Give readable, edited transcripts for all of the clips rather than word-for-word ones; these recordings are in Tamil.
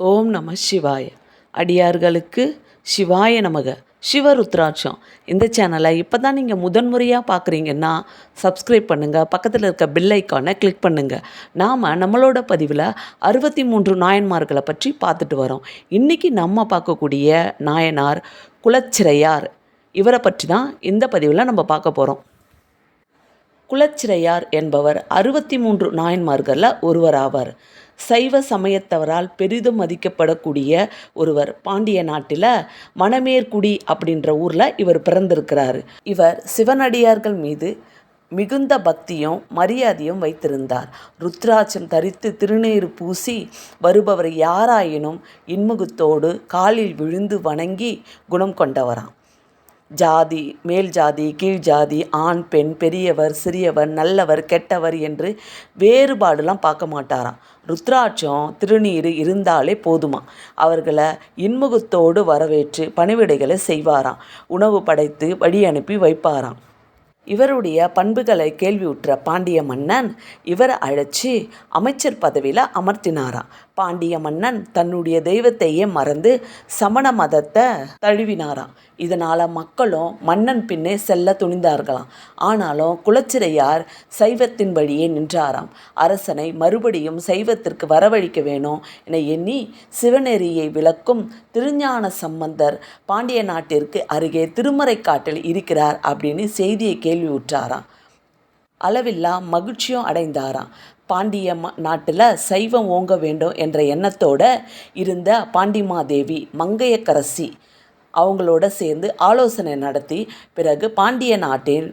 ஓம் நம சிவாய. அடியார்களுக்கு சிவாய நமக. சிவருத்ராட்சம் இந்த சேனலை இப்போ தான் நீங்கள் முதன்முறையாக பார்க்குறீங்கன்னா சப்ஸ்கிரைப் பண்ணுங்கள், பக்கத்தில் இருக்க பெல் ஐக்கானை கிளிக் பண்ணுங்கள். நாம் நம்மளோட பதிவில் 63 நாயன்மார்களை பற்றி பார்த்துட்டு வரோம். இன்றைக்கி நம்ம பார்க்கக்கூடிய நாயனார் குலச்சிறையார். இவரை பற்றி தான் இந்த பதிவில் நம்ம பார்க்க போகிறோம். குலச்சிறையார் என்பவர் 63 நாயன்மார்களில் ஒருவராவார். சைவ சமயத்தவரால் பெரிதும் மதிக்கப்படக்கூடிய ஒருவர். பாண்டிய நாட்டில் மணமேற்குடி அப்படின்ற ஊரில் இவர் பிறந்திருக்கிறார். இவர் சிவனடியார்கள் மீது மிகுந்த பக்தியும் மரியாதையும் வைத்திருந்தார். ருத்ராட்சம் தரித்து திருநீறு பூசி வருபவர் யாராயினும் இன்முகத்தோடு காலில் விழுந்து வணங்கி குணம் கொண்டவராம். ஜாதி, மேல் ஜாதி, கீழ் ஜாதி, ஆண் பெண், பெரியவர் சிறியவர், நல்லவர் கெட்டவர் என்று வேறுபாடுலாம் பார்க்க மாட்டாராம். ருத்ராட்சம் திருநீர் இருந்தாலே போதுமா. அவர்களை இன்முகத்தோடு வரவேற்று பணிவிடைகளை செய்வாராம். உணவு படைத்து வழி அனுப்பி வைப்பாராம். இவருடைய பண்புகளை கேள்வியுற்ற பாண்டிய மன்னன் இவரை அழைச்சி அமைச்சர் பதவியில் அமர்த்தினாராம். பாண்டிய மன்னன் தன்னுடைய தெய்வத்தையே மறந்து சமண மதத்தை தழுவினாராம். இதனால் மக்களும் மன்னன் பின்னே செல்ல துணிந்தார்களாம். ஆனாலும் குலச்சிறையார் சைவத்தின் வழியே நின்றாராம். அரசனை மறுபடியும் சைவத்திற்கு வரவழைக்க வேணும் என எண்ணி சிவநெறியை விளக்கும் திருஞான சம்பந்தர் பாண்டிய நாட்டிற்கு அருகே திருமறைக்காட்டில் இருக்கிறார் அப்படின்னு செய்தியை கேள்வியுற்றாராம். அளவில்லா மகிழ்ச்சியும் அடைந்தாராம். பாண்டிய நாட்டில் சைவம் ஓங்க வேண்டும் என்ற எண்ணத்தோடு இருந்த பாண்டிமாதேவி மங்கையக்கரசி அவங்களோட சேர்ந்து ஆலோசனை நடத்தி பிறகு பாண்டிய நாட்டில்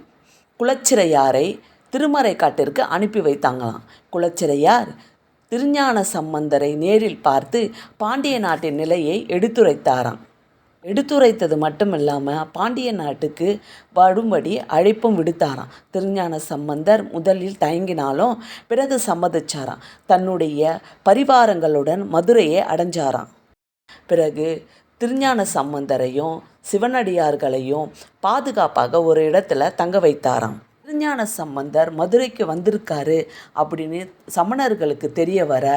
குலச்சிறையாரை திருமறைக்காட்டிற்கு அனுப்பி வைத்தாங்களாம். குலச்சிறையார் திருஞான சம்பந்தரை நேரில் பார்த்து பாண்டிய நாட்டின் நிலையை எடுத்துரைத்தாராம். எடுத்துரைத்தது மட்டும் இல்லாமல் பாண்டிய நாட்டுக்கு வரும்படி அழைப்பும் விடுத்தாராம். திருஞான சம்பந்தர் முதலில் தயங்கினாலும் பிறகு சம்மதிச்சாராம். தன்னுடைய பரிவாரங்களுடன் மதுரையை அடைஞ்சாராம். பிறகு திருஞான சம்பந்தரையும் சிவனடியார்களையும் பாதுகாப்பாக ஒரு இடத்துல தங்க வைத்தாராம். திருஞான சம்பந்தர் மதுரைக்கு வந்திருக்காரு அப்படின்னு சமணர்களுக்கு தெரிய வர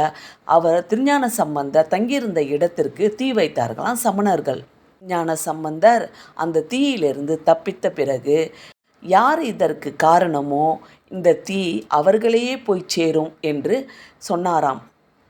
அவர் திருஞான சம்பந்தர் தங்கியிருந்த இடத்திற்கு தீ வைத்தார்களாம் சமணர்கள். ஞான சம்பந்தர் அந்த தீயிலிருந்து தப்பித்த பிறகு யார் இதற்கு காரணமோ இந்த தீ அவர்களையே போய் சேரும் என்று சொன்னாராம்.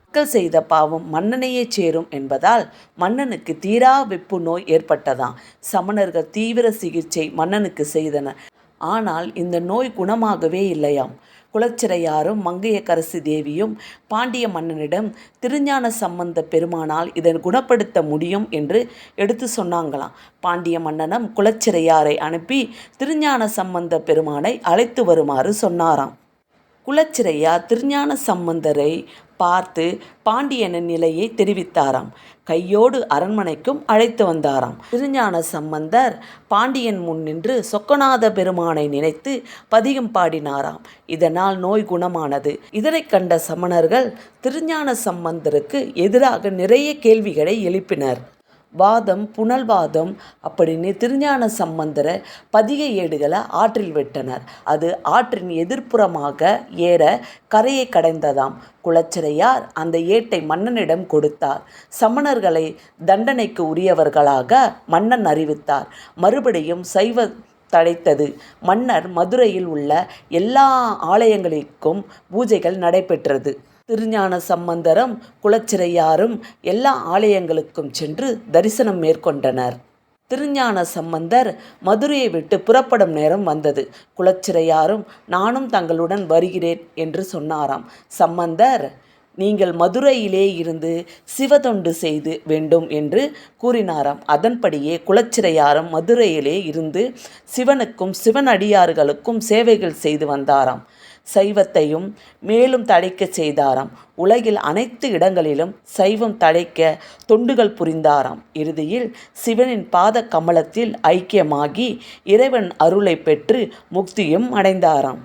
மக்கள் செய்த பாவம் மன்னனையே சேரும் என்பதால் மன்னனுக்கு தீரா வெப்பு நோய் ஏற்பட்டதாம். சமணர்கள் தீவிர சிகிச்சை மன்னனுக்கு செய்தனர். ஆனால் இந்த நோய் குணமாகவே இல்லையாம். குலச்சிறையாரும் மங்கையக்கரசி தேவியும் பாண்டிய மன்னனிடம் திருஞான சம்பந்த பெருமானால் இதை குணப்படுத்த முடியும் என்று எடுத்து சொன்னாங்களாம். பாண்டிய மன்னனும் குலச்சிறையாரை அனுப்பி திருஞான சம்பந்த பெருமானை அழைத்து வருமாறு சொன்னாராம். குலச்சிறையார் திருஞான சம்பந்தரை பார்த்து பாண்டியனின் நிலையை தெரிவித்தாராம். கையோடு அரண்மனைக்கும் அழைத்து வந்தாராம். திருஞான சம்பந்தர் பாண்டியன் முன் நின்று சொக்கநாத பெருமானை நினைத்து பதிகம் பாடினாராம். இதனால் நோய் குணமானது. இதனை கண்ட சமணர்கள் திருஞான சம்பந்தருக்கு எதிராக நிறைய கேள்விகளை எழுப்பினர். வாதம் புனல்வாதம் அப்படின்னு திருஞான சம்பந்தரை பதிகை ஏடுகளை ஆற்றில் விட்டனர். அது ஆற்றின் எதிர்ப்புறமாக ஏற கரையை கடைந்ததாம். குலச்சிறையார் அந்த ஏட்டை மன்னனிடம் கொடுத்தார். சமணர்களை தண்டனைக்கு உரியவர்களாக மன்னன் அறிவித்தார். மறுபடியும் சைவ தழைத்தது. மன்னர் மதுரையில் உள்ள எல்லா ஆலயங்களுக்கும் பூஜைகள் நடைபெற்றது. திருஞான சம்பந்தரும் குலச்சிறையாரும் எல்லா ஆலயங்களுக்கும் சென்று தரிசனம் மேற்கொண்டனர். திருஞான சம்பந்தர் மதுரையை விட்டு புறப்படும் நேரம் வந்தது. குலச்சிறையாரும் நானும் தங்களுடன் வருகிறேன் என்று சொன்னாராம். சம்பந்தர் நீங்கள் மதுரையிலே இருந்து சிவதொண்டு செய்து வேண்டும் என்று கூறினாராம். அதன்படியே குலச்சிறையாரும் மதுரையிலே இருந்து சிவனுக்கும் சிவனடியார்களுக்கும் சேவைகள் செய்து வந்தாராம். சைவத்தையும் மேலும் தழைக்க செய்தாராம். உலகில் அனைத்து இடங்களிலும் சைவம் தழைக்க தொண்டுகள் புரிந்தாராம். இறுதியில் சிவனின் பாத கமலத்தில் ஐக்கியமாகி இறைவன் அருளை பெற்று முக்தியும் அடைந்தாராம்.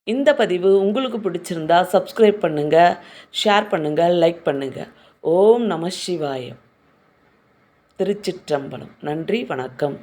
இந்த பதிவு உங்களுக்கு பிடிச்சிருந்தா சப்ஸ்கிரைப் பண்ணுங்கள், ஷேர் பண்ணுங்கள், லைக் பண்ணுங்கள். ஓம் நம சிவாய. திருச்சிற்றம்பலம். நன்றி, வணக்கம்.